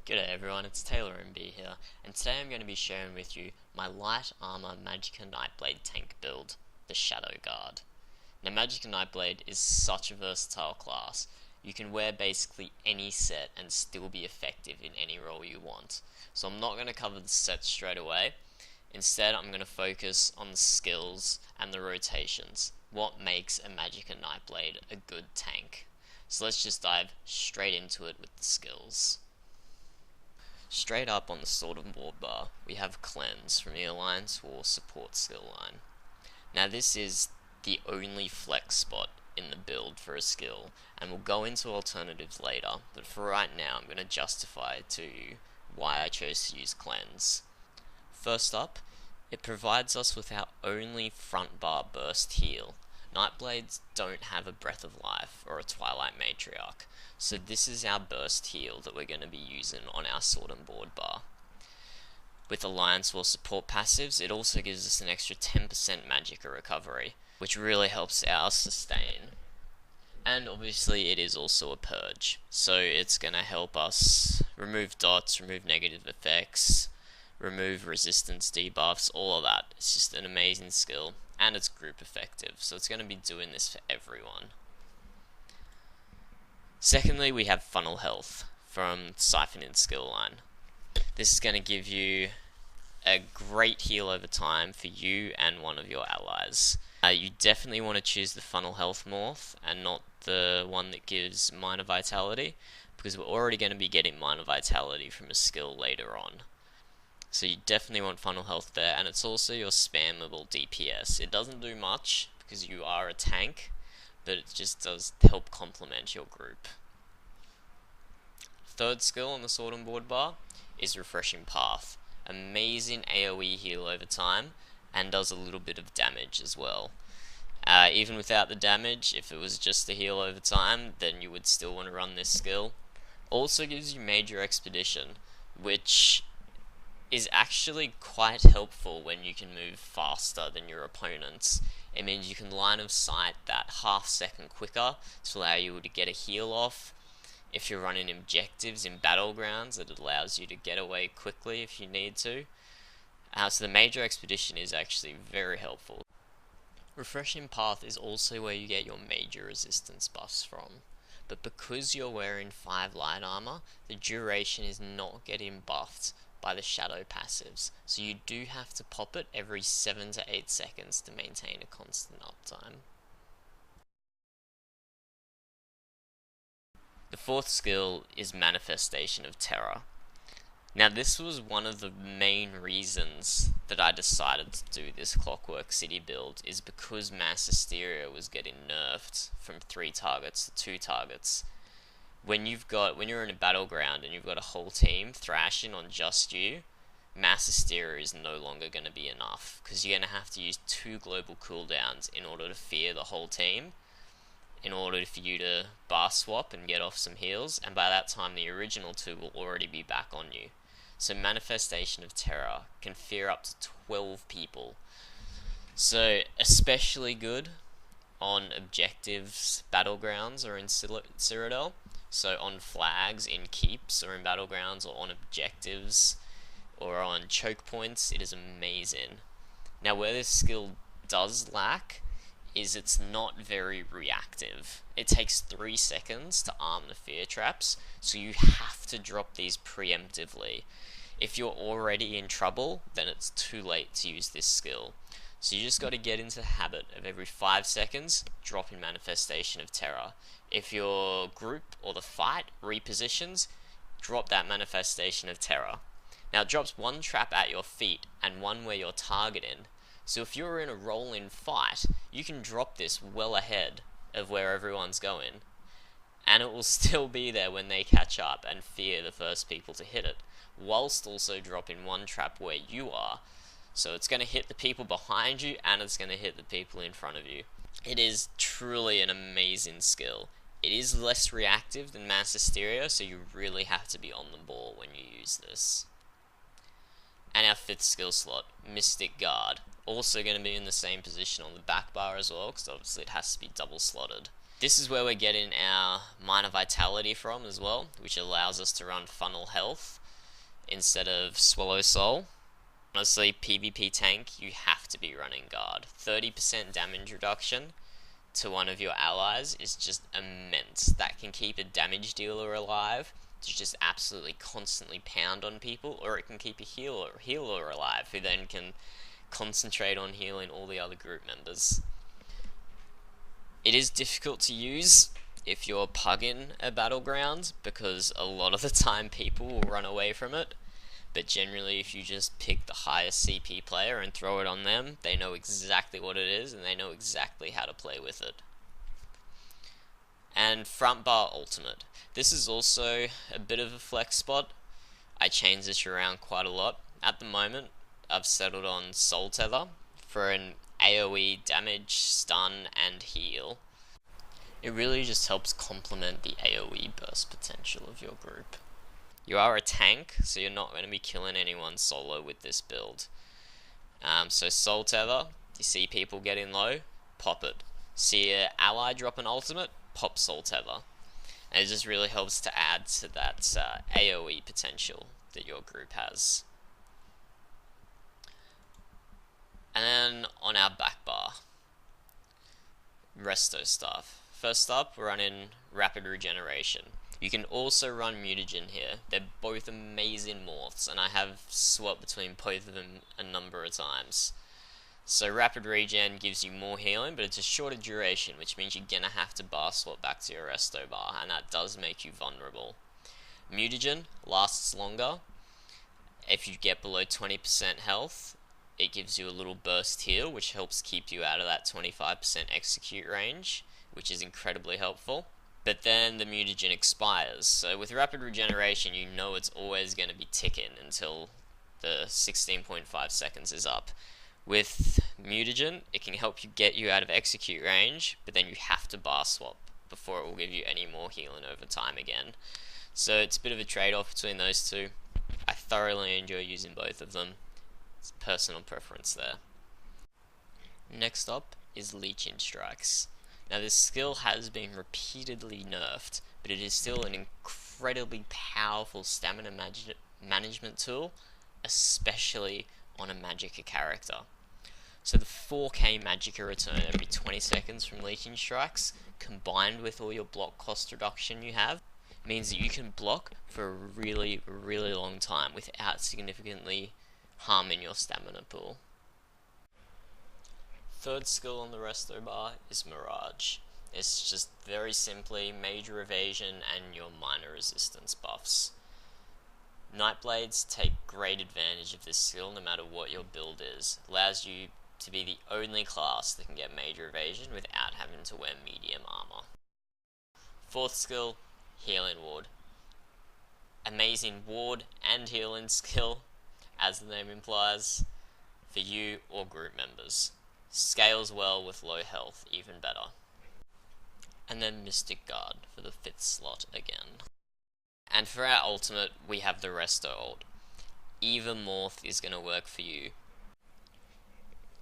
G'day everyone, it's Taylor MB here, and today I'm going to be sharing with you my light armor Magicka Nightblade tank build, the ShadowGuard. Now Magicka Nightblade is such a versatile class. You can wear basically any set and still be effective in any role you want. So I'm not going to cover the set straight away. Instead I'm going to focus on the skills and the rotations. What makes a Magicka Nightblade a good tank? So let's just dive straight into it with the skills. Straight up on the sword and board bar, we have Cleanse from the Alliance War support skill line. Now this is the only flex spot in the build for a skill, and we'll go into alternatives later, but for right now I'm going to justify to you why I chose to use Cleanse. First up, it provides us with our only front bar burst heal. Nightblades don't have a Breath of Life or a Twilight Matriarch, so this is our burst heal that we're going to be using on our sword and board bar. With Alliance War support passives, it also gives us an extra 10% Magicka recovery, which really helps our sustain. And obviously it is also a purge, so it's going to help us remove dots, remove negative effects, remove resistance debuffs, all of that. It's just an amazing skill, and it's group effective, so it's going to be doing this for everyone. Secondly, we have Funnel Health from Siphoning skill line. This is going to give you a great heal over time for you and one of your allies. You definitely want to choose the Funnel Health morph and not the one that gives Minor Vitality, because we're already going to be getting Minor Vitality from a skill later on. So you definitely want Funnel Health there, and it's also your spammable DPS. It doesn't do much because you are a tank, but it just does help complement your group. Third skill on the sword and board bar is Refreshing Path. Amazing AoE heal over time, and does a little bit of damage as well. Even without the damage, if it was just the heal over time, then you would still want to run this skill. Also gives you Major Expedition, which is actually quite helpful when you can move faster than your opponents. It means you can line of sight that half second quicker to allow you to get a heal off. If you're running objectives in battlegrounds, it allows you to get away quickly if you need to. So the Major Expedition is actually very helpful. Refreshing Path is also where you get your major resistance buffs from. But because you're wearing 5 light armor, the duration is not getting buffed by the shadow passives, so you do have to pop it every 7 to 8 seconds to maintain a constant uptime. The fourth skill is Manifestation of Terror. Now this was one of the main reasons that I decided to do this Clockwork City build, is because Mass Hysteria was getting nerfed from 3 targets to 2 targets. When you're in a battleground and you've got a whole team thrashing on just you, Mass Hysteria is no longer going to be enough, because you're going to have to use 2 global cooldowns in order to fear the whole team, in order for you to bar swap and get off some heals, and by that time the original 2 will already be back on you. So Manifestation of Terror can fear up to 12 people. So especially good on objectives, battlegrounds, or in Cyrodiil. So on flags, in keeps, or in battlegrounds, or on objectives, or on choke points, it is amazing. Now where this skill does lack is it's not very reactive. It takes 3 seconds to arm the fear traps, so you have to drop these preemptively. If you're already in trouble, then it's too late to use this skill. So you just got to get into the habit of every 5 seconds dropping Manifestation of Terror. If your group or the fight repositions, drop that Manifestation of Terror. Now it drops 1 trap at your feet and 1 where you're targeting. So if you're in a rolling fight, you can drop this well ahead of where everyone's going, and it will still be there when they catch up and fear the first people to hit it, whilst also dropping 1 trap where you are. So it's going to hit the people behind you, and it's going to hit the people in front of you. It is truly an amazing skill. It is less reactive than Mass Hysteria, so you really have to be on the ball when you use this. And our 5th skill slot, Mystic Guard. Also going to be in the same position on the back bar as well, because obviously it has to be double slotted. This is where we're getting our Minor Vitality from as well, which allows us to run Funnel Health instead of Swallow Soul. Honestly, PvP tank, you have to be running Guard. 30% damage reduction to one of your allies is just immense. That can keep a damage dealer alive to just absolutely constantly pound on people, or it can keep a healer alive who then can concentrate on healing all the other group members. It is difficult to use if you're pugging a battleground, because a lot of the time people will run away from it, but generally if you just pick the highest CP player and throw it on them, they know exactly what it is and they know exactly how to play with it. And front bar ultimate. This is also a bit of a flex spot. I change this around quite a lot. At the moment, I've settled on Soul Tether for an AoE damage, stun, and heal. It really just helps complement the AoE burst potential of your group. You are a tank, so you're not going to be killing anyone solo with this build. So Soul Tether, you see people getting low, pop it. See an ally drop an ultimate, pop Soul Tether. And it just really helps to add to that AoE potential that your group has. And then on our back bar, resto stuff. First up, we're running Rapid Regeneration. You can also run Mutagen here. They're both amazing morphs, and I have swapped between both of them a number of times. So Rapid Regen gives you more healing, but it's a shorter duration, which means you're gonna have to bar swap back to your resto bar, and that does make you vulnerable. Mutagen lasts longer. If you get below 20% health, it gives you a little burst heal, which helps keep you out of that 25% execute range, which is incredibly helpful. But then the mutagen expires, so with Rapid Regeneration you know it's always going to be ticking until the 16.5 seconds is up. With mutagen, it can help you get you out of execute range, but then you have to bar swap before it will give you any more healing over time again. So it's a bit of a trade-off between those two. I thoroughly enjoy using both of them. It's personal preference there. Next up is Leeching Strikes. Now this skill has been repeatedly nerfed, but it is still an incredibly powerful stamina management tool, especially on a Magicka character. So the 4k Magicka return every 20 seconds from Leeching Strikes, combined with all your block cost reduction you have, means that you can block for a really long time without significantly harming your stamina pool. Third skill on the resto bar is Mirage. It's just very simply major evasion and your minor resistance buffs. Nightblades take great advantage of this skill no matter what your build is. Allows you to be the only class that can get major evasion without having to wear medium armor. Fourth skill, Healing Ward. Amazing ward and healing skill, as the name implies, for you or group members. Scales well with low health, even better. And then Mystic Guard for the 5th slot again. And for our ultimate, we have the Resto ult. Either morph is going to work for you.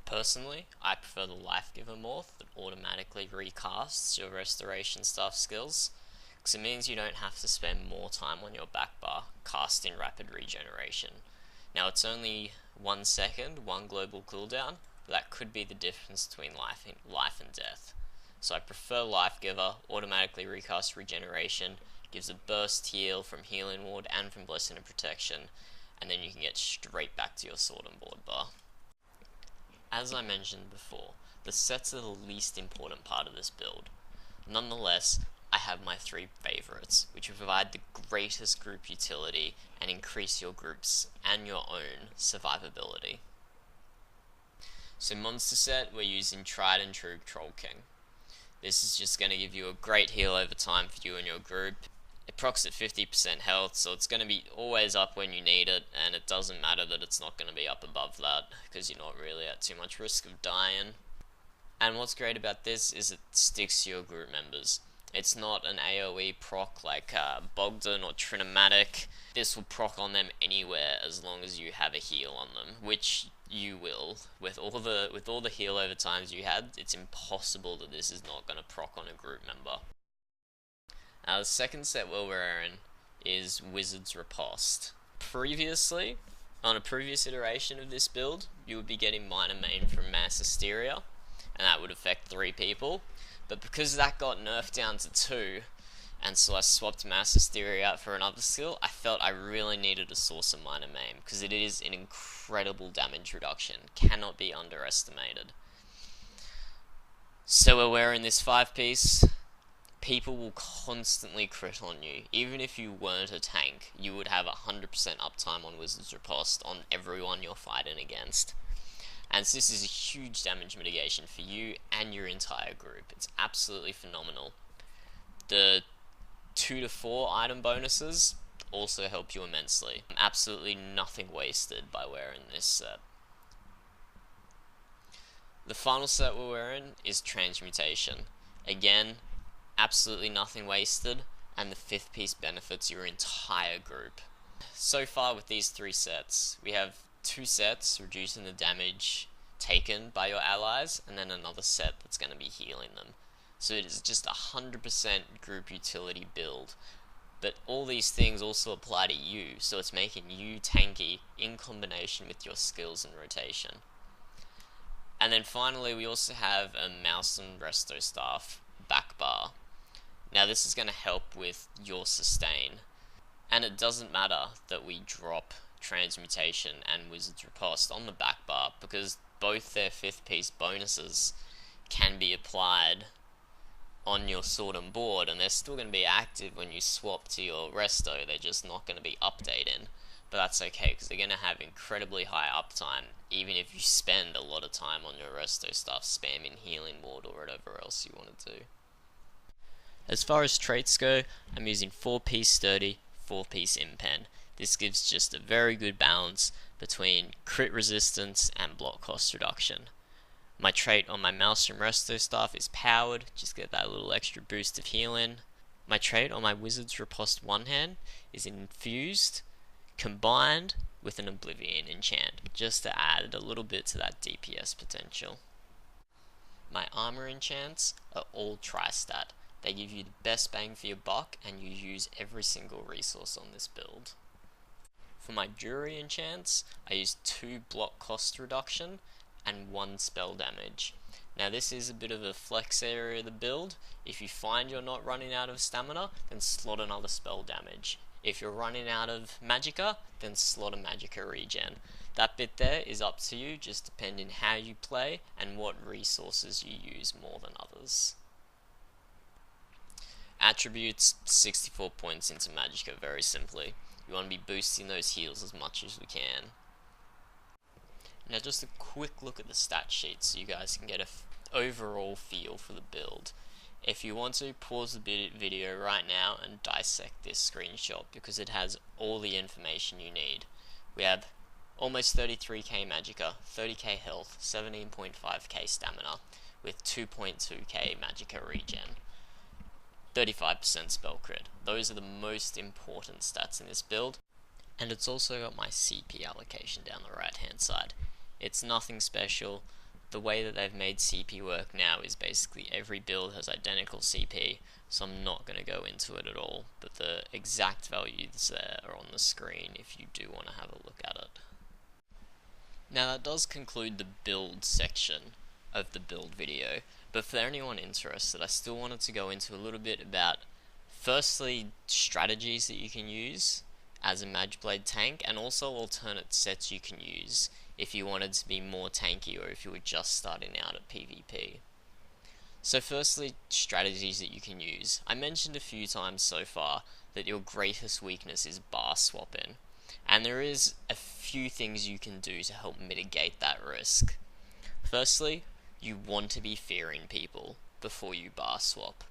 Personally, I prefer the Life Giver morph that automatically recasts your restoration stuff skills, because it means you don't have to spend more time on your back bar casting Rapid Regeneration. Now it's only 1 second, 1 global cooldown, but that could be the difference between life and death. So I prefer Life Giver, automatically recast Regeneration, gives a burst heal from Healing Ward and from Blessing and Protection, and then you can get straight back to your Sword and Board bar. As I mentioned before, the sets are the least important part of this build. Nonetheless, I have my 3 favourites, which provide the greatest group utility and increase your group's and your own survivability. So monster set, we're using Tried and True Troll King. This is just going to give you a great heal over time for you and your group. It procs at 50% health, so it's going to be always up when you need it, and it doesn't matter that it's not going to be up above that, because you're not really at too much risk of dying. And what's great about this is it sticks to your group members. It's not an AoE proc like Bogdan or Trinomatic. This will proc on them anywhere as long as you have a heal on them, which you will. With all the heal over times you had, it's impossible that this is not going to proc on a group member. Now the second set we're wearing is Wizard's Riposte. Previously, on a previous iteration of this build, you would be getting Minor Main from Mass Hysteria, and that would affect 3 people. But because that got nerfed down to 2, and so I swapped Mass Hysteria out for another skill, I felt I really needed a source of Minor Main, because it is an incredible damage reduction, cannot be underestimated. So we're wearing this 5-piece. People will constantly crit on you. Even if you weren't a tank, you would have 100% uptime on Wizard's Riposte on everyone you're fighting against. And so this is a huge damage mitigation for you and your entire group. It's absolutely phenomenal. The 2 to 4 item bonuses also help you immensely. Absolutely nothing wasted by wearing this set. The final set we're wearing is Transmutation. Again, absolutely nothing wasted, and the 5th piece benefits your entire group. So far with these 3 sets, we have 2 sets reducing the damage taken by your allies, and then another set that's going to be healing them. So it is just 100% group utility build. But all these things also apply to you, so it's making you tanky in combination with your skills and rotation. And then finally we also have a Mouse and Resto Staff back bar. Now this is going to help with your sustain, and it doesn't matter that we drop Transmutation and Wizard's Riposte on the back bar, because both their 5th piece bonuses can be applied on your sword and board, and they're still going to be active when you swap to your Resto. They're just not going to be updating, but that's okay because they're going to have incredibly high uptime even if you spend a lot of time on your Resto stuff spamming Healing Ward or whatever else you want to do. As far as traits go, I'm using 4-piece Sturdy, 4-piece Impen. This gives just a very good balance between crit resistance and block cost reduction. My trait on my Mouse and Resto Staff is Powered, just get that little extra boost of healing. My trait on my Wizard's Riposte one-hand is Infused, combined with an Oblivion enchant, just to add a little bit to that DPS potential. My armor enchants are all tri-stat. They give you the best bang for your buck, and you use every single resource on this build. For my Jury enchants, I use 2 block cost reduction and 1 spell damage. Now this is a bit of a flex area of the build. If you find you're not running out of stamina, then slot another spell damage. If you're running out of Magicka, then slot a Magicka regen. That bit there is up to you, just depending how you play and what resources you use more than others. Attributes, 64 points into Magicka, very simply. You want to be boosting those heals as much as we can. Now just a quick look at the stat sheet so you guys can get an overall feel for the build. If you want to, pause the video right now and dissect this screenshot because it has all the information you need. We have almost 33k Magicka, 30k health, 17.5k stamina, with 2.2k Magicka regen. 35% spell crit. Those are the most important stats in this build, and it's also got my CP allocation down the right hand side. It's nothing special. The way that they've made CP work now is basically every build has identical CP, so I'm not going to go into it at all, but the exact values there are on the screen if you do want to have a look at it. Now that does conclude the build section of the build video, but for anyone interested, I still wanted to go into a little bit about, firstly, strategies that you can use as a MagBlade tank, and also alternate sets you can use if you wanted to be more tanky or if you were just starting out at PvP. So firstly, strategies that you can use. I mentioned a few times so far that your greatest weakness is bar swapping, and there is a few things you can do to help mitigate that risk. Firstly, you want to be fearing people before you bar swap.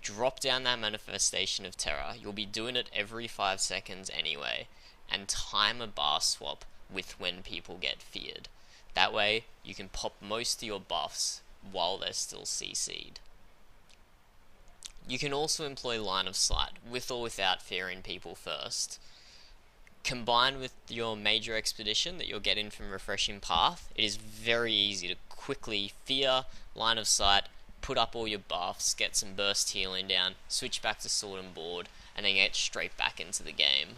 Drop down that Manifestation of Terror. You'll be doing it every 5 seconds anyway, and time a bar swap with when people get feared. That way, you can pop most of your buffs while they're still CC'd. You can also employ line of sight, with or without fearing people first. Combined with your major expedition that you'll get in from Refreshing Path, it is very easy to quickly fear, line of sight, put up all your buffs, get some burst healing down, switch back to Sword and Board, and then get straight back into the game.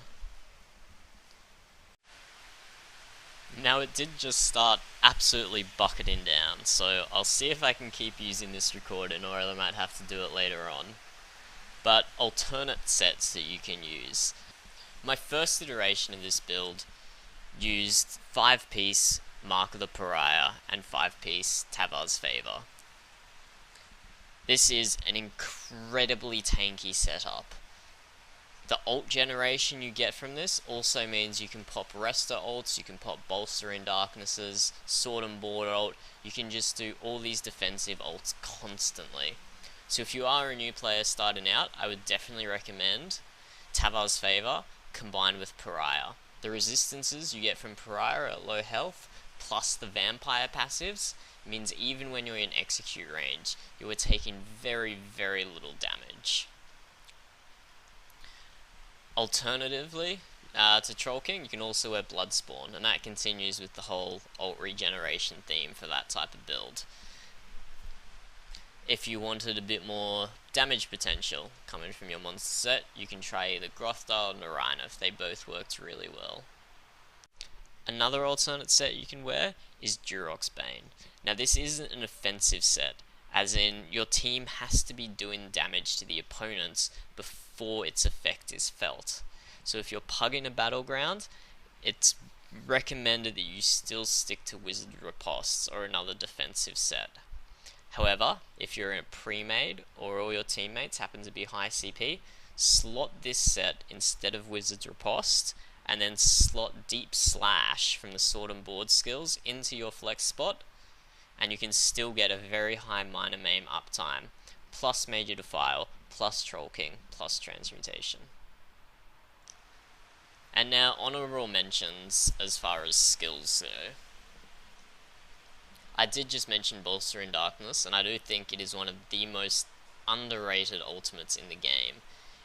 Now it did just start absolutely bucketing down, so I'll see if I can keep using this recording or I might have to do it later on. But alternate sets that you can use. My first iteration of this build used 5-piece Mark of the Pariah and 5-piece Tavar's Favor. This is an incredibly tanky setup. The ult generation you get from this also means you can pop Resta ults, you can pop Bolstering Darknesses, Sword and Board ult, you can just do all these defensive ults constantly. So if you are a new player starting out, I would definitely recommend Tavar's Favor combined with Pariah. The resistances you get from Pariah at low health, plus the vampire passives, means even when you're in execute range, you are taking very, very little damage. Alternatively, to Troll King, you can also wear Bloodspawn, and that continues with the whole ult regeneration theme for that type of build. If you wanted a bit more damage potential coming from your monster set, you can try either Grothdal or Narina. They both worked really well. Another alternate set you can wear is Durock's Bane. Now this isn't an offensive set, as in your team has to be doing damage to the opponents before its effect is felt. So if you're pugging a battleground, it's recommended that you still stick to Wizard Riposts or another defensive set. However, if you're in a pre-made or all your teammates happen to be high CP, slot this set instead of Wizard's Riposte, and then slot Deep Slash from the Sword and Board skills into your flex spot, and you can still get a very high minor maim uptime, plus Major Defile, plus Troll King, plus Transmutation. And now honourable mentions as far as skills go. I did just mention Bolstering Darkness, and I do think it is one of the most underrated ultimates in the game.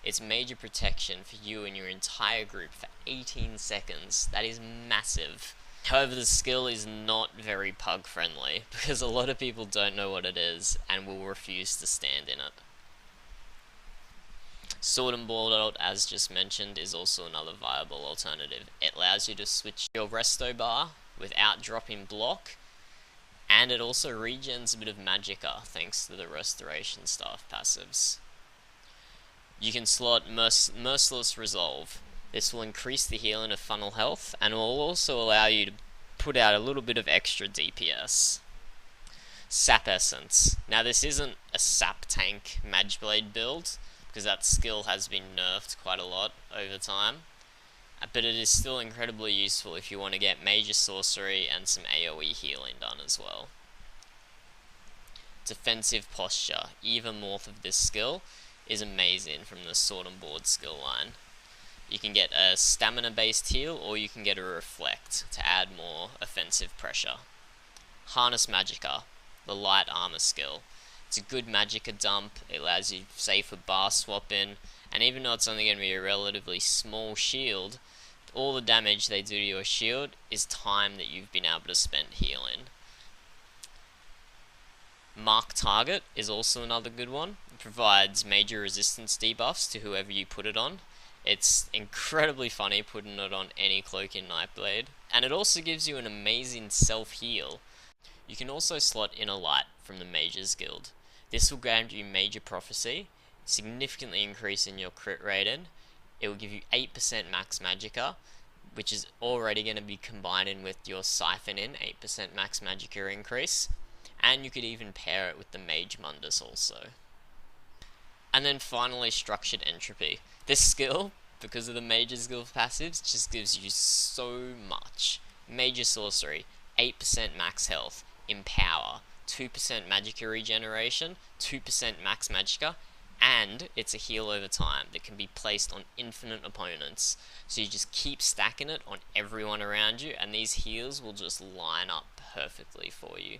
It's major protection for you and your entire group for 18 seconds. That is massive. However, the skill is not very pug friendly, because a lot of people don't know what it is and will refuse to stand in it. Sword and Board ult, as just mentioned, is also another viable alternative. It allows you to switch your resto bar without dropping block, and it also regens a bit of Magicka thanks to the Restoration Staff passives. You can slot Merciless Resolve. This will increase the healing of funnel health and will also allow you to put out a little bit of extra DPS. Sap Essence. Now this isn't a sap tank MagBlade build, because that skill has been nerfed quite a lot over time, but it is still incredibly useful if you want to get major sorcery and some AoE healing done as well. Defensive Posture, even more of this skill, is amazing from the Sword and Board skill line. You can get a stamina based heal, or you can get a Reflect to add more offensive pressure. Harness Magicka, the light armor skill. It's a good Magicka dump, it allows you safer bar swapping, and even though it's only going to be a relatively small shield, all the damage they do to your shield is time that you've been able to spend healing. Mark Target is also another good one. It provides major resistance debuffs to whoever you put it on. It's incredibly funny putting it on any cloak in Nightblade, and it also gives you an amazing self-heal. You can also slot Inner Light from the Mages Guild. This will grant you Major Prophecy, significantly increasing your crit rating. It will give you 8% max Magicka, which is already going to be combining with your Siphon in 8% max Magicka increase, and you could even pair it with the Mage Mundus also. And then finally, Structured Entropy. This skill, because of the Mage's Guild passives, just gives you so much. Major Sorcery, 8% max health, Empower, 2% Magicka regeneration, 2% max Magicka, and it's a heal over time that can be placed on infinite opponents. So you just keep stacking it on everyone around you, and these heals will just line up perfectly for you.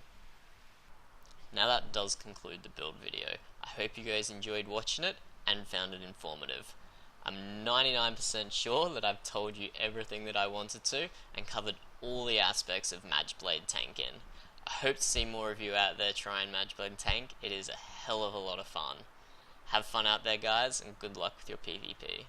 Now that does conclude the build video. I hope you guys enjoyed watching it and found it informative. I'm 99% sure that I've told you everything that I wanted to and covered all the aspects of MagBlade tanking. I hope to see more of you out there trying MagBlade tank. It is a hell of a lot of fun. Have fun out there, guys, and good luck with your PvP.